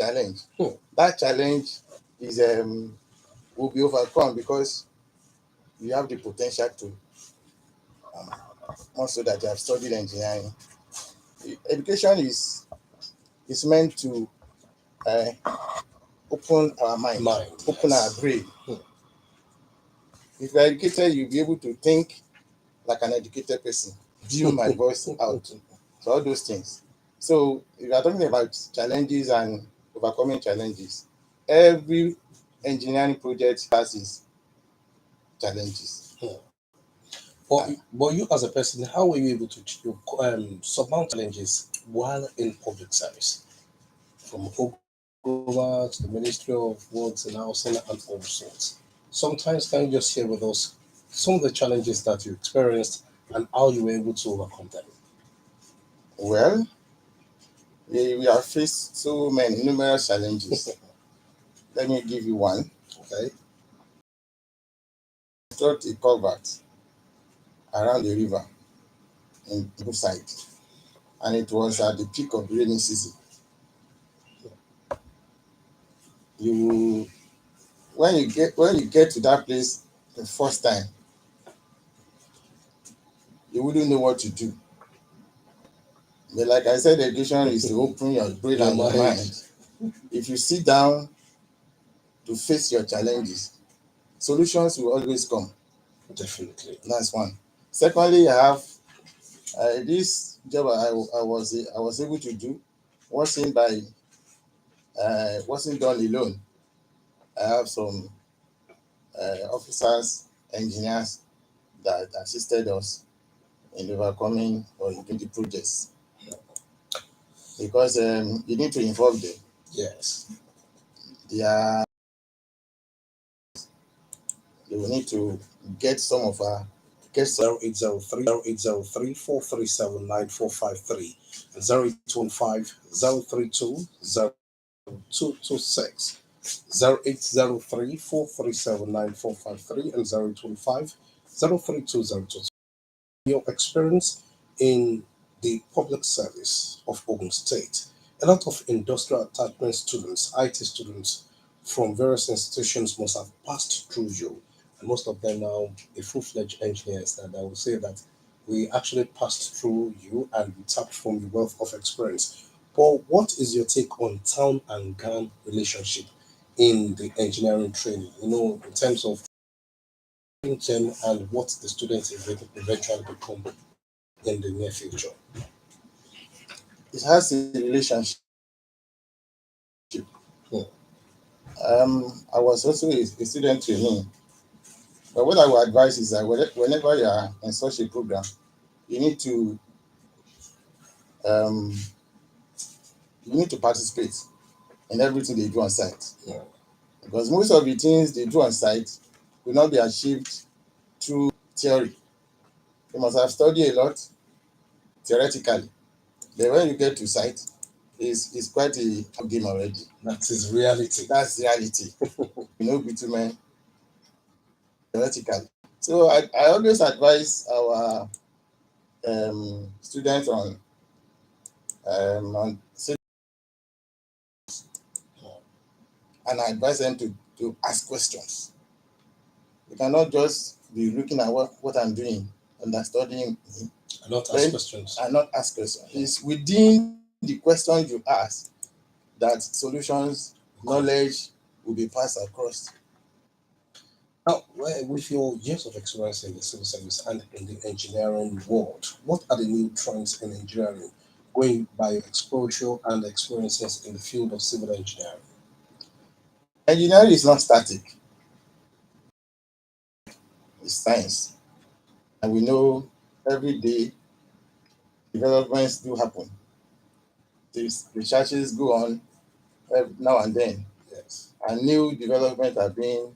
challenge. That challenge is will be overcome because you have the potential to also that you have studied engineering. Education is meant to open our mind, open our brain. If you are educated, you'll be able to think like an educated person, view my voice out. So all those things. So if you are talking about challenges and overcoming challenges, every engineering project has its challenges. But you as a person, how were you able to surmount challenges while in public service? From Ogunsina to the Ministry of Works and Housing and all sorts. Sometimes can you just share with us some of the challenges that you experienced and how you were able to overcome them? Well, we have faced so many numerous challenges. Let me give you one. Okay. Construct a culvert around the river in both sides, and it was at the peak of the rainy season. You when you get to that place the first time, you wouldn't know what to do. But like I said, education is to open your brain and your mind. If you sit down to face your challenges, solutions will always come. Definitely. That's one. Secondly, I have this job I was able to do wasn't done alone. I have some officers, engineers that assisted us in overcoming or in the projects because you need to involve them. Yes. They will need to get some of our 0803 437 9453 and 0815 032 0226. 0803 437 9453 and 0815 032 0226. Your experience in the public service of Ogun State. A lot of industrial attachment students, IT students from various institutions must have passed through you, and most of them now a full-fledged engineers. And I will say that we actually passed through you and we tapped from your wealth of experience. But what is your take on town and gown relationship in the engineering training? In terms of them and what the students eventually become in the near future. It has a relationship. I was also a student trainee, but what I would advise is that whenever you are in such a program, you need to um, participate in everything they do on site. Yeah. Because most of the things they do on site will not be achieved through theory. You must have studied a lot theoretically. Then when you get to site, it's quite a game already. That is reality. That's reality. Bitumen theoretically. So I always advise our students on and I advise them to ask questions. You cannot just be looking at what I'm doing and studying and not ask questions. And not ask questions. It's within the questions you ask that solutions, knowledge will be passed across. Now, with your years of experience in the civil service and in the engineering world, what are the new trends in engineering, going by your exposure and experiences in the field of civil engineering? Engineering is not static. It's science. And we know every day developments do happen. These researches go on now and then. Yes. And new developments are being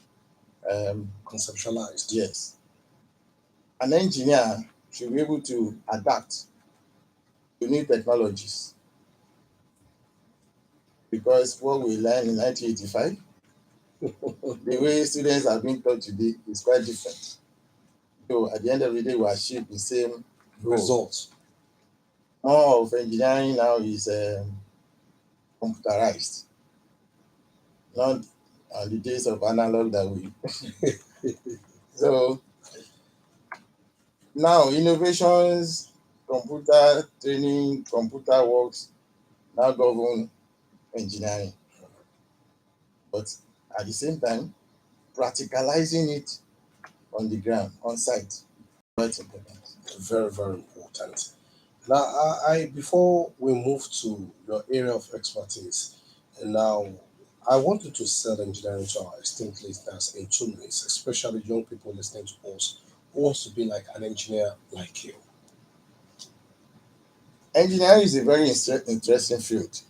conceptualized. Yes. An engineer should be able to adapt to new technologies. Because what we learned in 1985, the way students are being taught today is quite different. So at the end of the day, we achieve the same results. More of engineering now is computerized. not the days of analog that we. So now innovations, computer training, computer works now govern engineering. But at the same time, practicalizing it on the ground, on site, quite important. Very, very important. Now, before we move to your area of expertise, and now I want you to sell engineering to our esteemed listeners in 2 minutes, especially young people listening to us who wants to be like an engineer like you. Engineering is a very interesting field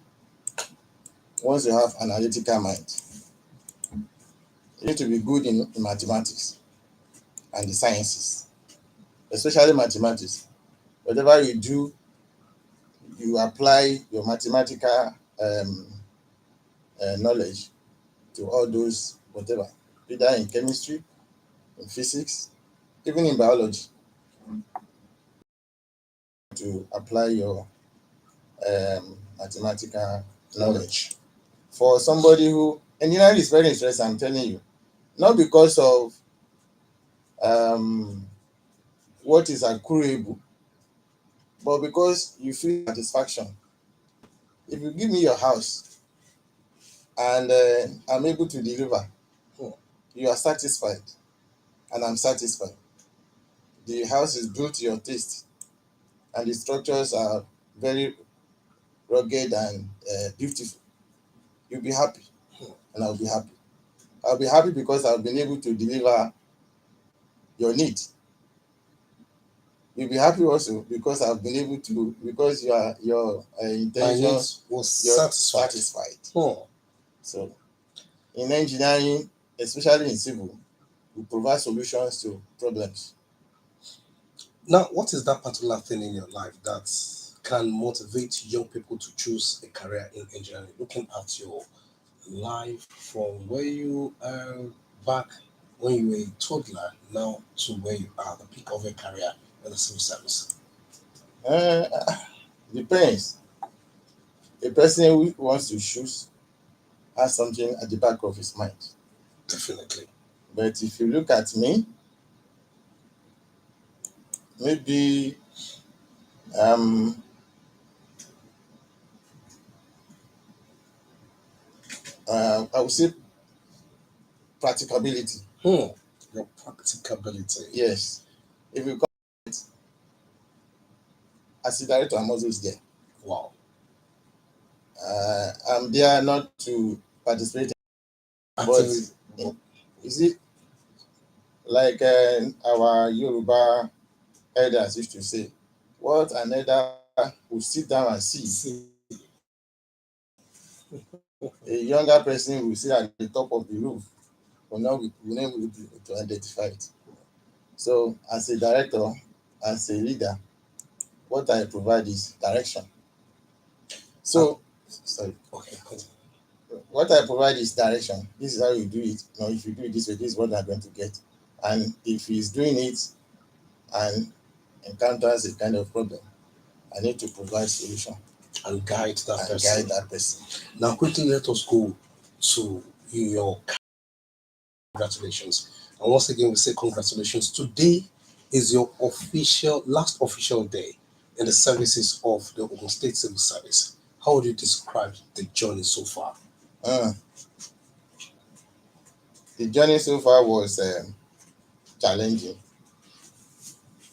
once you have analytical mind. You need to be good in mathematics and the sciences, especially mathematics. Whatever you do, you apply your mathematical knowledge to all those, whatever, either in chemistry, in physics, even in biology, to apply your mathematical knowledge. For somebody who, engineering is very interesting, I'm telling you, not because of um, what is accruable, but because you feel satisfaction. If you give me your house and I'm able to deliver, you are satisfied and I'm satisfied. The house is built to your taste and the structures are very rugged and beautiful. You'll be happy and I'll be happy. I'll be happy because I've been able to deliver your need. You'll be happy also because I've been able to, because your My intention, needs was you're satisfied. satisfied. Hmm. So in engineering, especially in civil, we provide solutions to problems. Now, what is that particular thing in your life that can motivate young people to choose a career in engineering? Looking at your life from where you are back when you were a toddler now to where you are, the peak of your career in the civil service. Uh, Depends. A person who wants to choose has something at the back of his mind. Definitely. But if you look at me, maybe um, I would say practicability. Your practicability. Yes. If you come as a director, I'm always there. Wow. I'm there not to participate, but you see, like our Yoruba elders used to say, what an elder will sit down and see, a younger person will sit at the top of the roof, will not be able to identify it. So, as a director, as a leader, what I provide is direction. So, sorry. Okay, continue. What I provide is direction. This is how you do it. You know, if you do it this way, this is what I'm going to get. And if he's doing it and encounters a kind of problem, I need to provide solution And guide that and person. guide that person. Now, quickly let us go to your congratulations. And once again, we say congratulations. Today is your last official day in the services of the Ogun State Civil Service. How would you describe the journey so far? Uh, the journey so far was challenging,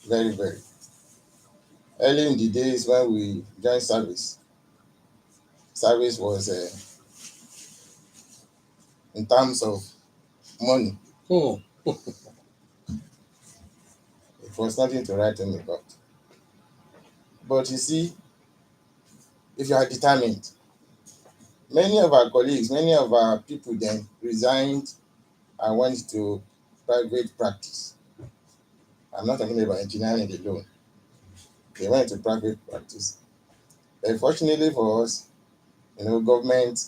very, very. Early in the days when we joined service was in terms of money, Hmm. it was nothing to write home about. But you see, if you are determined, many of our colleagues, many of our people then resigned and went to private practice. I'm not talking about engineering alone. They went to private practice. But fortunately for us, government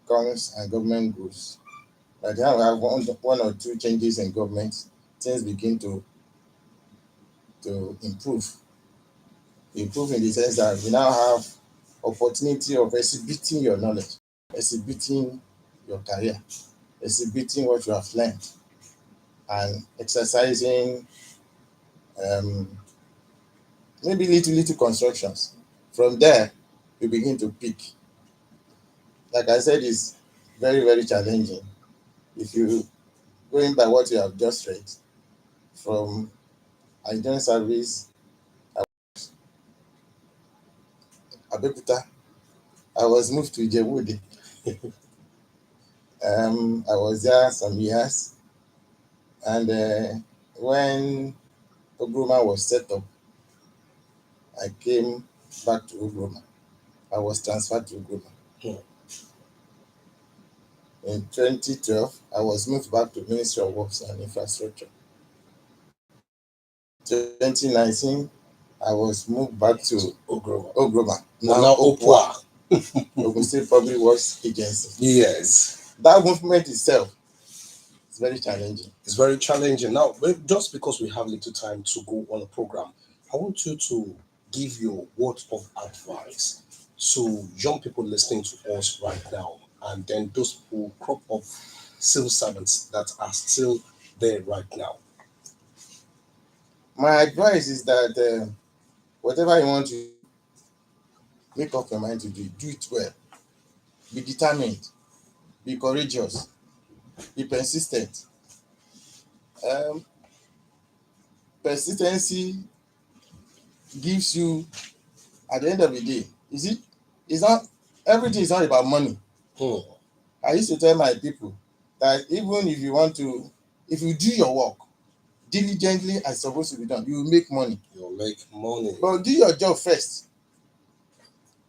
comes and government goes. By the time we have one or two changes in government, things begin to improve. Improve in the sense that we now have opportunity of exhibiting your knowledge, exhibiting your career, exhibiting what you have learned, and exercising maybe little constructions. From there, you begin to pick. Like I said, it's very challenging. If you going by what you have just read, from I joined service Abeokuta, I was moved to Ijebu. I was there some years, and when Ogroma was set up, I came back to Ogroma. I was transferred to Ogroma. In 2012, I was moved back to Ministry of Works and Infrastructure. 2019, I was moved back to Ogroma. Now Opwa. Ogun State Public Works Agency. Yes. That movement itself is very challenging. It's very challenging. Now, just because we have little time to go on the program, I want you to give your words of advice to young people listening to us right now, and then those who crop up civil servants that are still there right now. My advice is that whatever you want to make up your mind to do it well. Be determined, be courageous, be persistent. Persistency gives you, at the end of the day, it's not everything is not about money. I used to tell my people that even if you do your work diligently as it's supposed to be done, you will make money. You'll make money. But do your job first.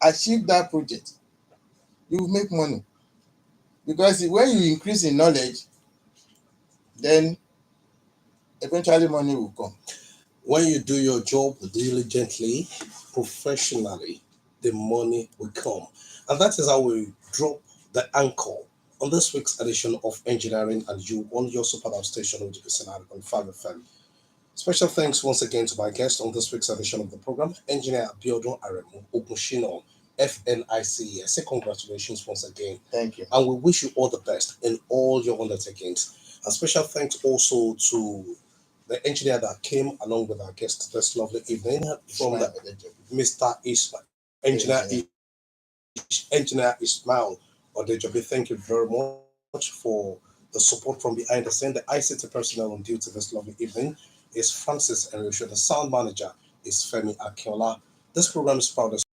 Achieve that project. You will make money. Because when you increase in knowledge, then eventually money will come. When you do your job diligently, professionally, the money will come. And that is how we drop the anchor on this week's edition of Engineering and You on your Supernow station, which is on 5 FM. Special thanks once again to my guest on this week's edition of the program, Engineer Abiodun Aremu, Ogunsina, FNICE. I say congratulations once again. Thank you. And we wish you all the best in all your undertakings. A special thanks also to the engineer that came along with our guest this lovely evening from Mr. Ismail. Engineer Ismail Odejobi. Thank you very much for the support from behind the scene. The ICT personnel on duty this lovely evening is Finsce and the sound manager is Femi Akinola. This program is proud of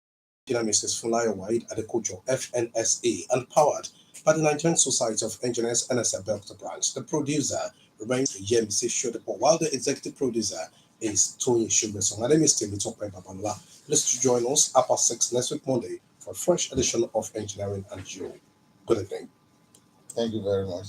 Mrs. Funaya Wade at the Kojo FNSA and powered by the Nigerian Society of Engineers NSA Belter branch. The producer remains Yemisi Shodepo, while the executive producer is Tony Sugar. So my name is Temitope Babalola. Please join us at 6 next week Monday for a fresh edition of Engineering and You. Good evening. Thank you very much.